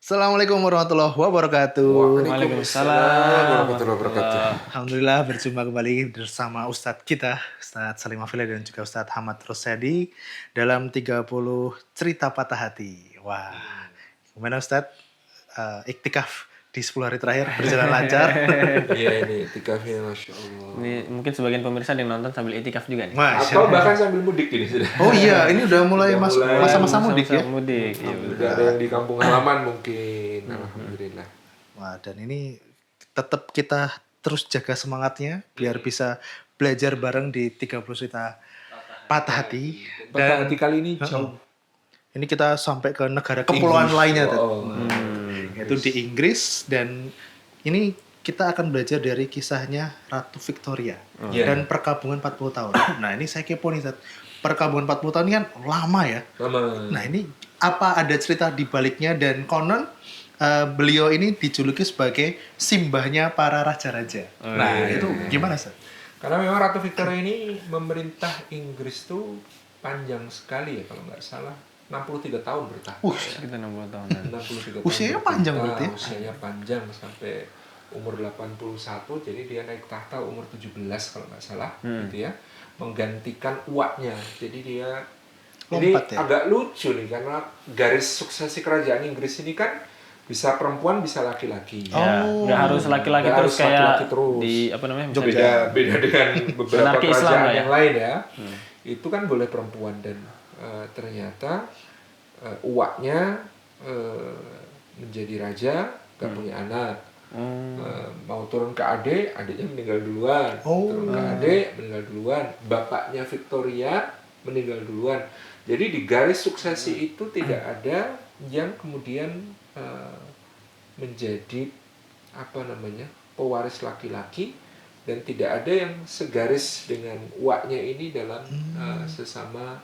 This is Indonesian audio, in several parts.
Assalamualaikum warahmatullahi wabarakatuh. Waalaikumsalam warahmatullahi wabarakatuh. Alhamdulillah berjumpa kembali bersama Ustadz kita, Ustadz Salim Afila dan juga Ustadz Hamad Rosyadi dalam 30 cerita patah hati. Wah, gimana Ustadz? Iktikaf di 10 hari terakhir berjalan lancar. Iya ini itikafnya Masya Allah. Ini mungkin sebagian pemirsa ada yang nonton sambil itikaf juga nih. Masya Atau Allah. bahkan sambil mudik ini sudah. Oh iya, ini udah mulai masa-masa mudik ya. Mudik, iya betul. Sudah ada yang di kampung halaman mungkin. Alhamdulillah. Wah, dan ini tetap kita terus jaga semangatnya biar bisa belajar bareng di 30 cerita patah hati. Patah Dan hati kali ini jauh. ini kita sampai ke negara kepulauan lainnya, Ted. Oh, Yaitu di Inggris, dan ini kita akan belajar dari kisahnya Ratu Victoria Iya. dan perkabungan 40 tahun. Nah, ini saya kepo nih, Ted. Perkabungan 40 tahun ini kan lama ya. Lama. Nah, ini apa ada cerita di baliknya, dan konon beliau ini dijuluki sebagai simbahnya para raja-raja. Nah, itu gimana, Ted? Karena memang Ratu Victoria ini memerintah Inggris tuh panjang sekali ya kalau nggak salah. 63 tahun bertahta. Kita 60 tahun. 63 tahun. Usianya panjang bertahta, berarti ya? Usianya panjang sampai umur 81, jadi dia naik tahta umur 17 kalau nggak salah, gitu ya. Menggantikan uaknya. Jadi dia Lompat ini ya? agak lucu nih karena garis suksesi kerajaan Inggris ini kan bisa perempuan bisa laki-laki. Ya, nggak harus laki-laki Nggak terus harus kayak laki-laki terus. di apa namanya? misalnya Beda dengan beberapa Monarki Islam kerajaan lah ya. yang lain ya. Itu kan boleh perempuan, dan ternyata uaknya menjadi raja, gak punya anak. Mau turun ke adik, adiknya meninggal duluan. Turun ke adik, meninggal duluan. Bapaknya Victoria meninggal duluan. Jadi di garis suksesi itu tidak ada yang kemudian menjadi pewaris laki-laki, dan tidak ada yang segaris dengan uaknya ini dalam sesama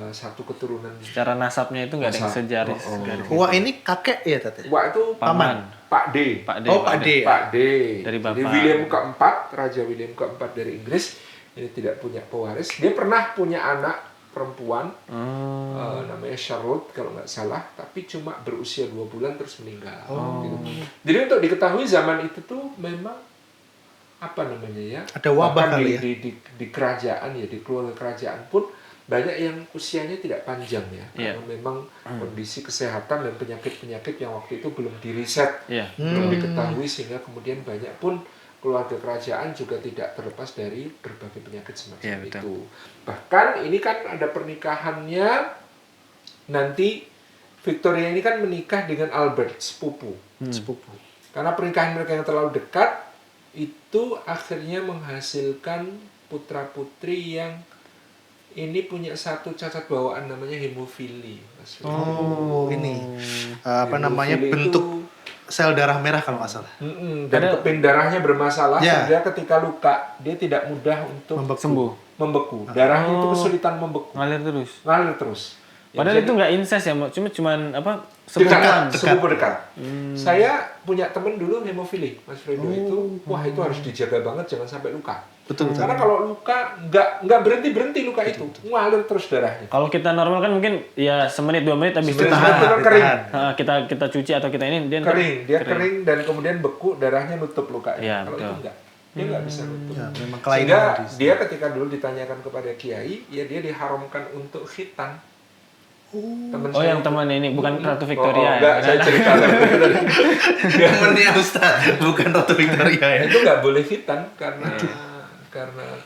satu keturunan. secara nasabnya itu nggak ada yang Nasab. sejaris. Oh. garis. Wah, ini kakek ya, Ted? Wak itu Paman. Pak D. Pak D. Oh, Pak D. Pak D. Dari Jadi bapak. William keempat, Raja William keempat dari Inggris ini tidak punya pewaris. Dia pernah punya anak perempuan, namanya Charlotte kalau nggak salah, tapi cuma berusia 2 bulan terus meninggal. Gitu. Jadi untuk diketahui zaman itu tuh memang Ada wabah bahkan kali ya? di kerajaan ya, di keluarga kerajaan pun banyak yang usianya tidak panjang ya, karena memang kondisi kesehatan dan penyakit-penyakit yang waktu itu belum diriset, Iya. belum diketahui, sehingga kemudian banyak pun keluarga kerajaan juga tidak terlepas dari berbagai penyakit semacam Iya, betul. itu. Bahkan ini kan ada pernikahannya nanti, Victoria ini kan menikah dengan Albert, sepupu. Karena pernikahan mereka yang terlalu dekat itu akhirnya menghasilkan putra-putri yang ini punya satu cacat bawaan namanya hemofili. Mas Firly. Oh, ini apa namanya, Hemofili bentuk itu, sel darah merah kalau nggak salah. dan keping darahnya bermasalah, Ya. sehingga ketika luka dia tidak mudah untuk Sembuh. membeku. Darahnya itu kesulitan membeku, Ngalir terus. ngalir terus. Ya, Padahal jadi itu nggak incest ya, cuman apa? dekat, Sepupuan. sepupu dekat. Saya punya temen dulu hemofili, Mas Fredo, itu wah itu harus dijaga banget, jangan sampai luka. Betul. Karena kalau luka nggak berhenti luka itu, ngalir terus darahnya. Kalau kita normal kan mungkin ya semenit 2 menit habis itu Benar-benar kering, kita cuci atau kita ini dia kering dan kemudian beku, darahnya nutup luka. Iya, Kalau betul. itu enggak, dia nggak bisa nutup. Ya, memang Sehingga kelainan. dia ketika dulu ditanyakan kepada kiai, ya dia diharamkan untuk khitan. Temen Oh, saya yang itu- teman ini bukan Ratu Victoria enggak, ya. saya cerita tadi. Temennya Ustaz, bukan Ratu Victoria ya. Itu nggak boleh khitan karena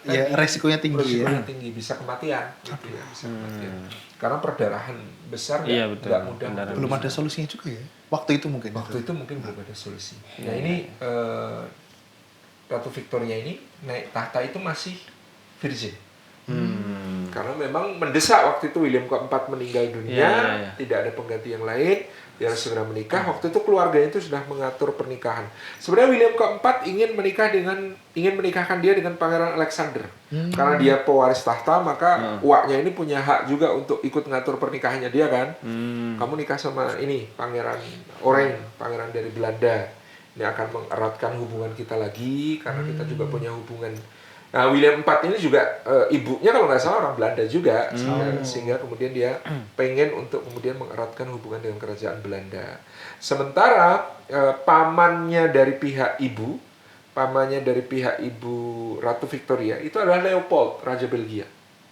Ya, resikonya tinggi ya. resikonya tinggi, bisa kematian gitu ya, bisa kematian. Karena perdarahan besar Iya, nggak betul. nggak mudah. Perdarahan Belum ada solusinya juga ya. Waktu itu mungkin. Waktu itu mungkin belum ada solusi. Nah ini Ratu Victoria ini naik tahta itu masih virgin. Karena memang mendesak waktu itu William keempat meninggal dunia, Iya. tidak ada pengganti yang lain, dia harus segera menikah. Waktu itu keluarganya itu sudah mengatur pernikahan. Sebenarnya William keempat ingin menikahkan dia dengan Pangeran Alexander. Karena dia pewaris tahta, maka uaknya ini punya hak juga untuk ikut ngatur pernikahannya dia kan. Kamu nikah sama ini Pangeran Orange, pangeran dari Belanda. Ini akan mengeratkan hubungan kita lagi, karena kita juga punya hubungan Nah, William IV ini juga ibunya kalau nggak salah orang Belanda juga, sehingga kemudian dia pengen untuk kemudian mengeratkan hubungan dengan kerajaan Belanda. Sementara pamannya dari pihak ibu Ratu Victoria itu adalah Leopold, Raja Belgia.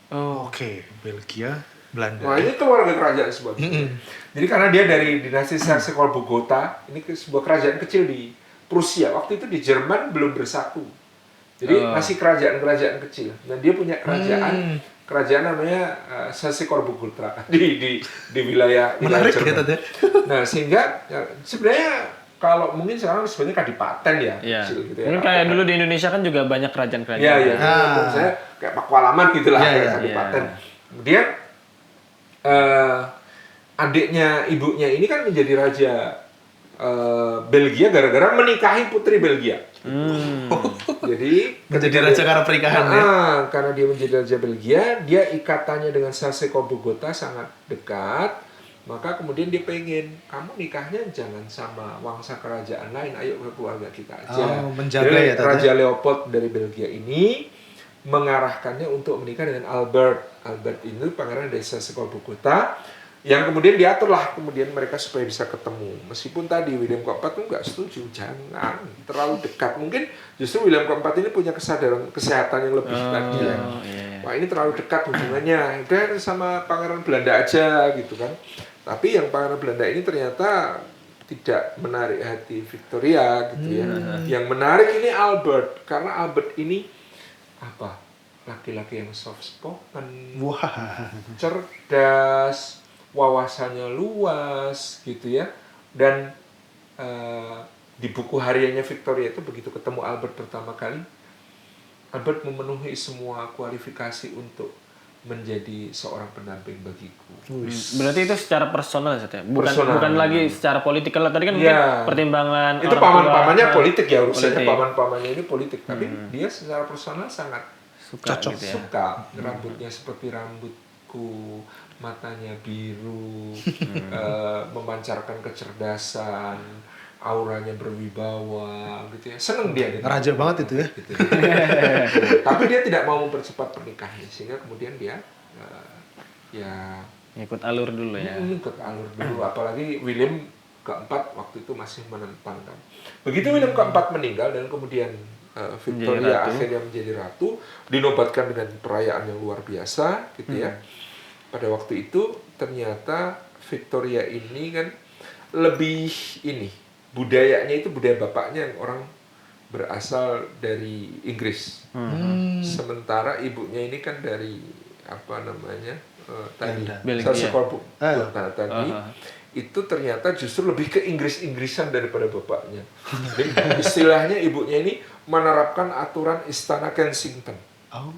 Oh. Oke, Belgia, Belanda. Nah, ini keluarga kerajaan sebagainya. Jadi karena dia dari dinasti Saxe-Coburg-Gotha, ini sebuah kerajaan kecil di Prusia. Waktu itu di Jerman belum bersatu. Jadi masih kerajaan-kerajaan kecil. Dan dia punya kerajaan namanya Saxe-Coburg-Gotha di wilayah Menarik ya, Jerman. Tante. Nah, sehingga sebenarnya kalau mungkin sekarang sebenarnya kadipaten ya, Iya. kecil gitu ya. Mungkin kayak dulu di Indonesia kan juga banyak kerajaan-kerajaan. Iya, iya. Menurut saya kayak Pakualaman gitu lah, Iya, kayak iya. kadipaten. Kemudian adiknya ibunya ini kan menjadi raja Belgia gara-gara menikahi putri Belgia. Jadi Menjadi raja karena pernikahan ya. karena dia menjadi raja Belgia, dia ikatannya dengan Saxe-Coburg-Gotha sangat dekat. Maka kemudian dia pengen, kamu nikahnya jangan sama wangsa kerajaan lain, ayo ke keluarga kita aja. Oh, menjaga Jadi ya, Tante. Raja Leopold dari Belgia ini mengarahkannya untuk menikah dengan Albert. Albert ini pangeran dari Saxe-Coburg-Gotha, yang kemudian diaturlah kemudian mereka supaya bisa ketemu. Meskipun tadi William keempat itu nggak setuju, jangan terlalu dekat. Mungkin justru William keempat ini punya kesadaran kesehatan yang lebih tadi ya. Iya. Wah, ini terlalu dekat hubungannya. Udah sama pangeran Belanda aja gitu kan. Tapi yang pangeran Belanda ini ternyata tidak menarik hati Victoria gitu ya. Yang menarik ini Albert, karena Albert ini apa? Laki-laki yang soft spoken, Wah. cerdas, wawasannya luas gitu ya. Dan di buku hariannya Victoria itu begitu ketemu Albert pertama kali, Albert memenuhi semua kualifikasi untuk menjadi seorang pendamping bagiku. Berarti itu secara personal ya? Personal. Bukan lagi secara politikal. Tadi kan Iya. mungkin pertimbangan Itu orang paman-pamannya tua. politik ya, urusannya Politik. paman-pamannya ini politik. Tapi dia secara personal sangat Suka Cocok. gitu ya. suka. Rambutnya seperti rambutku, matanya biru, memancarkan kecerdasan, auranya berwibawa gitu ya. Seneng dia. Raja banget itu ya. Gitu. Tapi dia tidak mau mempercepat pernikahannya, sehingga kemudian dia ya Ngikut alur dulu ya. ikut alur dulu. Apalagi William keempat waktu itu masih menentang kan. Begitu William keempat meninggal dan kemudian Victoria Menjadi ratu. akhirnya menjadi ratu, dinobatkan dengan perayaan yang luar biasa gitu ya. Pada waktu itu ternyata Victoria ini kan lebih ini, budayanya itu budaya bapaknya yang orang berasal dari Inggris. Sementara ibunya ini kan dari apa namanya? Tadi Belgia. Saxe-Coburg-Gotha tadi. Itu ternyata justru lebih ke Inggris-Inggrisan daripada bapaknya. Jadi istilahnya ibunya ini menerapkan aturan Istana Kensington. Oh.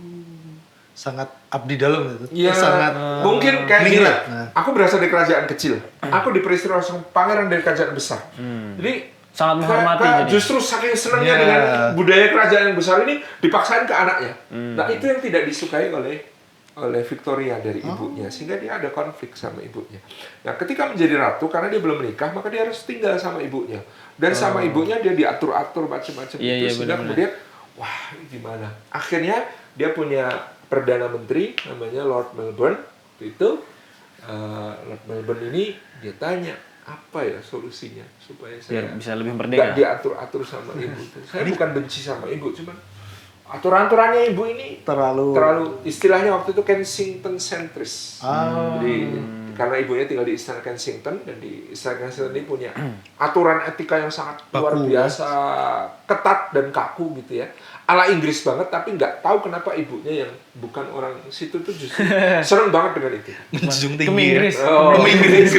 Sangat abdi dalam itu. Iya, Sangat mungkin kayak gini. ningrat. Nah. Aku berasal dari kerajaan kecil. Aku diperistiwa langsung pangeran dari kerajaan besar. Jadi Sangat menghormati jadi. justru saking senangnya Iya. dengan budaya kerajaan yang besar ini dipaksain ke anaknya. Nah, itu yang tidak disukai oleh Victoria dari ibunya, sehingga dia ada konflik sama ibunya. Nah, ketika menjadi ratu, karena dia belum menikah, maka dia harus tinggal sama ibunya. Dan sama ibunya dia diatur-atur macam-macam Iya, itu, iya, sehingga benar-benar. kemudian, wah, ini gimana? Akhirnya dia punya perdana menteri namanya Lord Melbourne. Itu Lord Melbourne ini dia tanya, apa ya solusinya supaya saya Biar bisa lebih nggak merdeka. diatur-atur sama ibu. Saya bukan benci sama ibu, cuman aturan-aturannya ibu ini terlalu istilahnya waktu itu Kensington centris. Jadi karena ibunya tinggal di Istana Kensington, dan di Istana Kensington ini punya aturan etika yang sangat luar Baku, biasa, ketat dan kaku gitu ya. Ala Inggris banget, tapi nggak tahu kenapa ibunya yang bukan orang situ tuh justru seneng banget dengan itu. Menjunjung tinggi. Kemi Inggris. Ya. Oh, Inggris.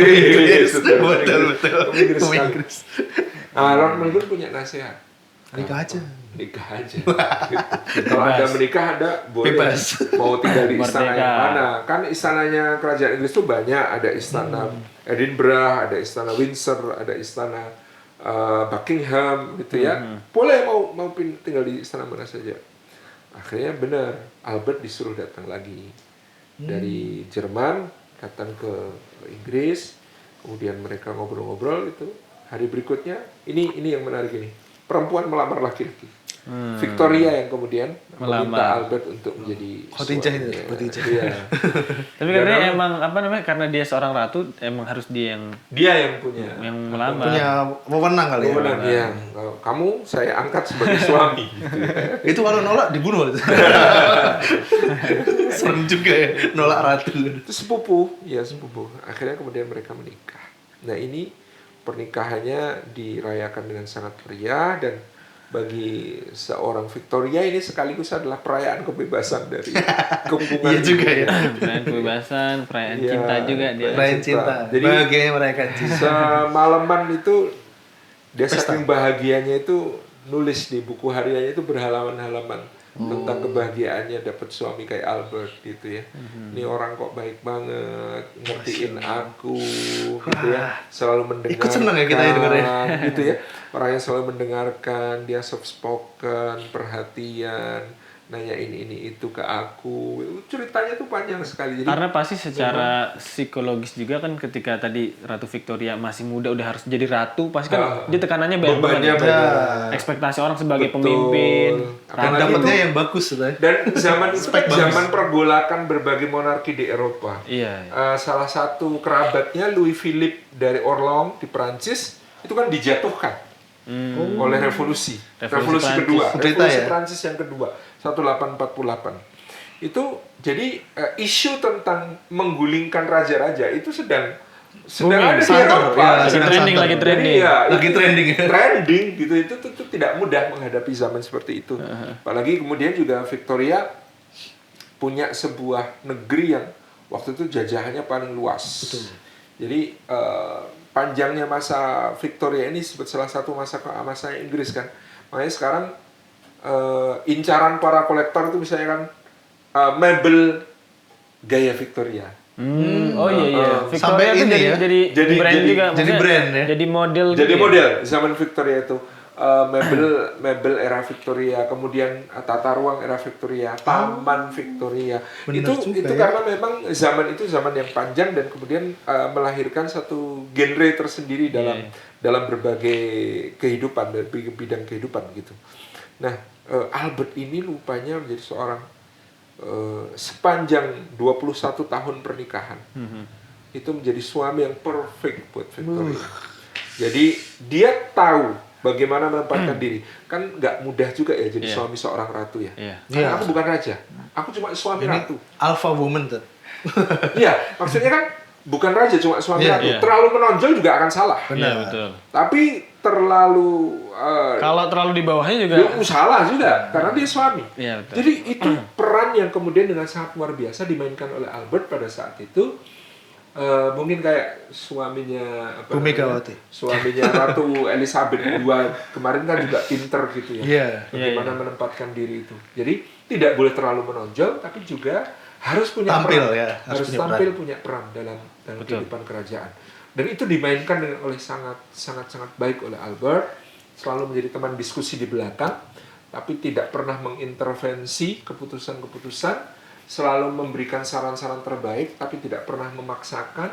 betul. Kemi Inggris. Nah, Lord Melbourne punya nasihat. Nikah aja. Nikah aja. Kalau Anda menikah, Anda boleh Bebas. mau tinggal di istana Merdeka. yang mana. Kan istananya kerajaan Inggris itu banyak. Ada istana Edinburgh, ada istana Windsor, ada istana Buckingham gitu ya. Boleh mau tinggal di istana mana saja. Akhirnya benar, Albert disuruh datang lagi dari Jerman, datang ke Inggris. Kemudian mereka ngobrol-ngobrol itu. Hari berikutnya, ini yang menarik ini. Perempuan melamar laki-laki. Victoria yang kemudian meminta Melamar. Albert untuk menjadi Khadijah itu, suaminya. Khadijah. Iya. Tapi katanya emang apa namanya, karena dia seorang ratu, emang harus dia Dia yang punya melamar. Punya wewenang kali ya. wewenang ya. Kamu saya angkat sebagai suami gitu ya. Itu kalau nolak dibunuh. Serem juga ya, nolak ratu. Itu sepupu, ya sepupu. Akhirnya kemudian mereka menikah. Nah ini pernikahannya dirayakan dengan sangat meriah dan bagi seorang Victoria ini sekaligus adalah perayaan kebebasan dari kepungan. Iya juga ya. Perayaan kebebasan, perayaan Iya, cinta juga dia. Perayaan cinta. Jadi- Bahagianya merayakan cinta. Semalaman itu dia saking bahagianya itu nulis di buku hariannya itu berhalaman-halaman tentang kebahagiaannya dapat suami kayak Albert gitu ya. Ini orang kok baik banget, ngertiin aku gitu ya, selalu mendengarkan. Ikut seneng ya kita ya dengarnya. Gitu ya. Orang yang selalu mendengarkan, dia soft spoken, perhatian, nanya ini itu ke aku. Ceritanya tuh panjang sekali. Jadi Karena pasti secara psikologis juga kan, ketika tadi Ratu Victoria masih muda udah harus jadi ratu, pasti kan dia tekanannya banyak bebannya banget. banyak. Ekspektasi orang sebagai Betul. pemimpin. Dan Apalagi dapatnya itu- yang bagus gitu ya. Dan zaman itu kan Bagus. zaman pergolakan berbagai monarki di Eropa. Iya. Salah satu kerabatnya Louis Philippe dari Orléans di Prancis itu kan dijatuhkan oleh revolusi Revolusi Prancis. kedua, Kudeta revolusi ya? Prancis yang kedua 1848. Itu jadi isu tentang menggulingkan raja-raja itu sedang ada di Santer, Eropa. ya, Lagi sedang trending, santer. lagi trending. Jadi ya, Lagi itu trending ya. trending gitu itu tidak mudah menghadapi zaman seperti itu. Apalagi kemudian juga Victoria punya sebuah negeri yang waktu itu jajahannya paling luas. Jadi panjangnya masa Victoria ini salah satu masa Inggris kan. Makanya sekarang incaran para kolektor itu misalnya kan mebel gaya Victoria. Oh iya. Sampai Victoria itu ini ya. jadi brand jadi- juga. jadi maksudnya brand ya. Jadi model. Jadi gitu ya. model zaman Victoria itu mebel era Victoria, kemudian tata ruang era Victoria, taman Victoria. Benar itu juga ya. karena memang zaman itu zaman yang panjang dan kemudian melahirkan satu genre tersendiri dalam berbagai kehidupan, berbagai bidang kehidupan gitu. Nah, Albert ini rupanya menjadi seorang sepanjang 21 tahun pernikahan. Itu menjadi suami yang perfect buat Victoria. Jadi dia tahu bagaimana menempatkan diri. Kan nggak mudah juga ya jadi suami seorang ratu ya. Iya. Karena Iya. aku bukan raja, aku cuma suami ratu. Alpha woman tuh. Iya, maksudnya kan bukan raja, cuma suami Iya, ratu. iya. Terlalu menonjol juga akan salah. Iya, betul. Tapi terlalu Kalau terlalu di bawahnya juga. salah juga karena dia suami. Iya, betul. Jadi itu peran yang kemudian dengan sangat luar biasa dimainkan oleh Albert pada saat itu. Mungkin kayak suaminya apa Bu namanya? Megawati. Suaminya Ratu Elizabeth II kemarin kan juga pinter gitu ya. Iya. Bagaimana menempatkan diri itu. Jadi tidak boleh terlalu menonjol tapi juga harus punya Tampil peran. ya, Harus harus punya tampil punya peran dalam kehidupan kerajaan. Dan itu dimainkan oleh sangat baik oleh Albert, selalu menjadi teman diskusi di belakang tapi tidak pernah mengintervensi keputusan-keputusan, selalu memberikan saran-saran terbaik tapi tidak pernah memaksakan,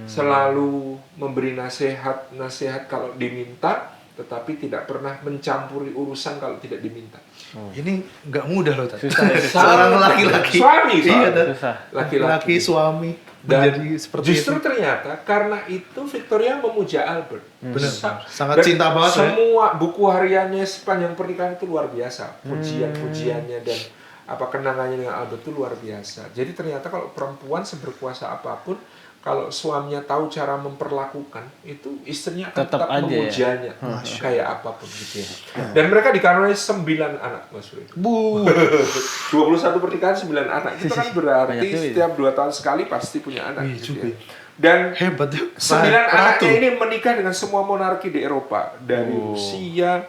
selalu memberi nasihat kalau diminta tetapi tidak pernah mencampuri urusan kalau tidak diminta. Ini nggak mudah loh, Tat. Susah ya. Seorang laki-laki. Suami. Iya, Tat. Susah. Laki-laki suami Dan menjadi seperti justru itu. ternyata karena itu Victoria memuja Albert. Benar. Sa- Sangat dan cinta banget ya. Semua buku hariannya sepanjang pernikahan itu luar biasa. Pujian-pujiannya dan apa kenangannya dengan Albert itu luar biasa. Jadi ternyata kalau perempuan seberkuasa apapun, kalau suaminya tahu cara memperlakukan, itu istrinya akan Tetap tetap aja ya. memujanya. Kayak apapun gitu ya. Dan mereka dikaruniai 9 anak, Mas Wid. Bu. 21 pernikahan 9 anak. Itu kan berarti Banyak juga. setiap 2 tahun sekali pasti punya anak. Iya gitu juga. ya. Dan Hebat ya. 9 Ratu. anaknya ini menikah dengan semua monarki di Eropa. Dari Rusia,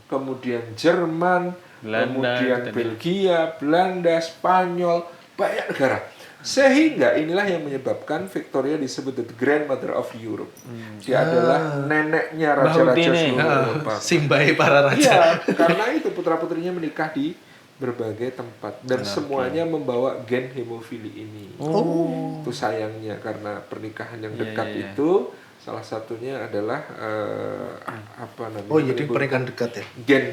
kemudian Jerman, Belanda, kemudian tadi. Belgia, Belanda, Spanyol, banyak negara. Sehingga inilah yang menyebabkan Victoria disebut the grandmother of Europe. Dia adalah neneknya raja-raja Bahutine. seluruh Eropa. Simbai para raja. Iya, karena itu putra-putrinya menikah di berbagai tempat dan semuanya membawa gen hemofili ini. Itu sayangnya karena pernikahan yang dekat itu salah satunya adalah apa namanya? Oh, jadi menimbulkan pernikahan dekat ya. gen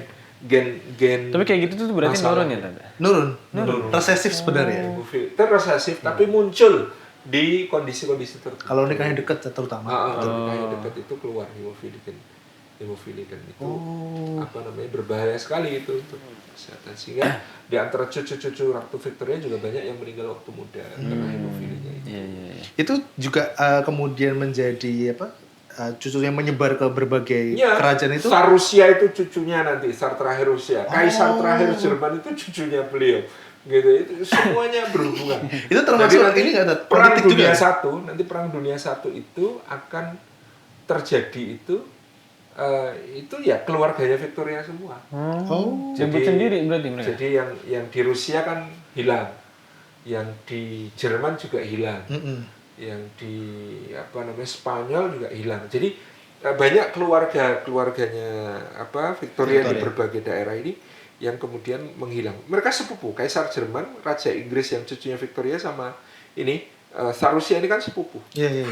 gen Tapi kayak gitu tuh berarti masalah. nurun ya tante? Nurun. Resesif sebenarnya. Resesif tapi muncul di kondisi-kondisi tertentu. Kalau nikahnya dekat terutama. Nikahnya dekat itu keluar hemofili dan itu berbahaya sekali itu untuk kesehatan, sehingga di antara cucu-cucu Ratu Victoria juga banyak yang meninggal waktu muda karena hemofilinya itu. Iya. Itu juga kemudian menjadi cucu yang menyebar ke berbagai kerajaan itu. Tsar Rusia itu cucunya nanti, Tsar terakhir Rusia, Kaisar terakhir Jerman itu cucunya beliau. Gitu, itu semuanya berhubungan. Itu termasuk ini nggak perang politik dunia juga. satu, nanti perang dunia satu itu akan terjadi itu ya keluarganya Victoria semua. Jemput sendiri berarti mereka. Jadi yang di Rusia kan hilang, yang di Jerman juga hilang, yang di Spanyol juga hilang. Jadi banyak keluarganya Victoria di berbagai daerah ini yang kemudian menghilang. Mereka sepupu, Kaisar Jerman, Raja Inggris yang cucunya Victoria sama ini Tsar Rusia ini kan sepupu. Iya.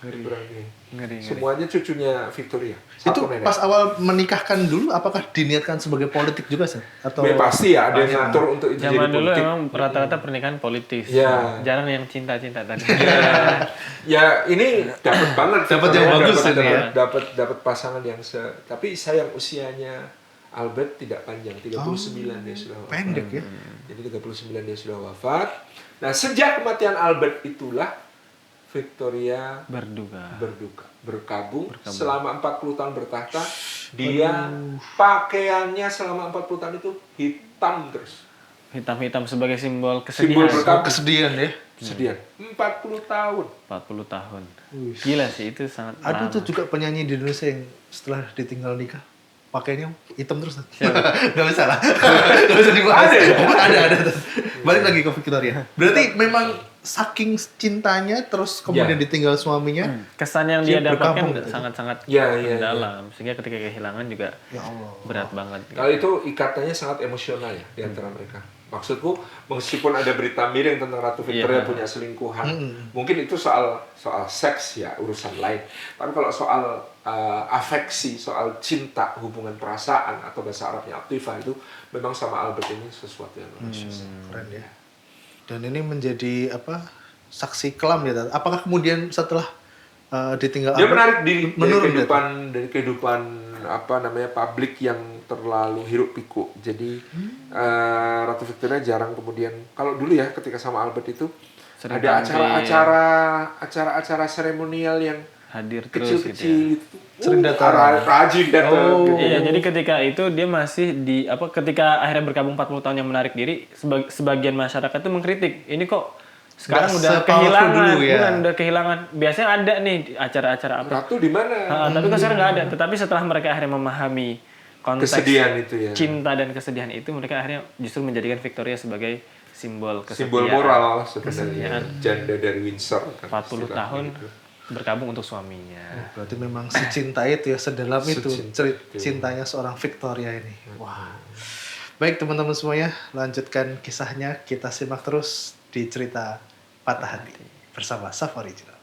Ngeri. Semuanya cucunya Victoria. Itu Satu nenek. pas awal menikahkan dulu, apakah diniatkan sebagai politik juga sih? Atau Pasti ya ada yang ngatur untuk itu jadi Zaman dulu politik. emang rata-rata pernikahan politis. Ya. Jarang yang cinta-cinta tadi. Ya ini dapat banget. Dapat yang bagus ini ya. Dapat pasangan yang tapi sayang usianya Albert tidak panjang, 39 dia sudah wafat. pendek ya. Jadi 39 dia sudah wafat. Nah, sejak kematian Albert itulah Victoria Berduka. berkabung selama 40 tahun bertahta. Dia pakaiannya selama 40 tahun itu hitam terus. Hitam-hitam sebagai simbol Simbol kesedihan. berkabung. Kesedihan ya. Kesedihan. 40 tahun. 40 tahun. Gila sih itu sangat Ada lama. tuh juga penyanyi di Indonesia yang setelah ditinggal nikah pakainya hitam terus. Gak bisa lah. Gak bisa dibahas. Ada. Balik lagi ke Victoria. Berarti memang saking cintanya terus kemudian ditinggal suaminya. Kesan yang dia Dia berkabung dapatkan gitu. sangat-sangat Ya. dalam. Sehingga ketika kehilangan juga Ya Allah. berat banget. Kalau itu ikatannya sangat emosional ya di antara mereka. Maksudku, meskipun ada berita miring tentang Ratu Victoria punya selingkuhan, mungkin itu soal seks ya, urusan lain. Tapi kalau soal afeksi, soal cinta, hubungan perasaan atau bahasa Arabnya atifah itu memang sama Albert ini sesuatu yang luar biasa. Keren ya. Dan ini menjadi saksi kelam ya. Tat? Apakah kemudian setelah ditinggal Dia Albert, menarik menurun dari kehidupan publik yang terlalu hiruk pikuk. Jadi Ratu Victoria jarang kemudian, kalau dulu ya ketika sama Albert itu Sering ada tampil. acara seremonial yang Hadir terus gitu ya. kecil-kecil gitu. Sering datang. Rajin datang. gitu. Iya, jadi ketika itu dia masih ketika akhirnya berkabung 40 tahun yang menarik diri, sebagian masyarakat itu mengkritik. Ini kok sekarang Nggak udah se-powerful kehilangan, dulu ya. bukan udah kehilangan. Biasanya ada nih acara-acara apa. Ratu di mana? Tapi kok sekarang nggak ada. Tetapi setelah mereka akhirnya memahami konteks Kesedihan itu ya. cinta dan kesedihan itu, mereka akhirnya justru menjadikan Victoria sebagai simbol kesetiaan. Simbol moral sebenarnya. Janda dari Windsor. Kan, 40 istilahnya tahun gitu. berkabung untuk suaminya. Berarti memang secinta itu ya, sedalam itu Secinta cintanya seorang Victoria ini. Wah. Baik teman-teman semuanya, lanjutkan kisahnya. Kita simak terus di cerita Patah Hati bersama Saf Original.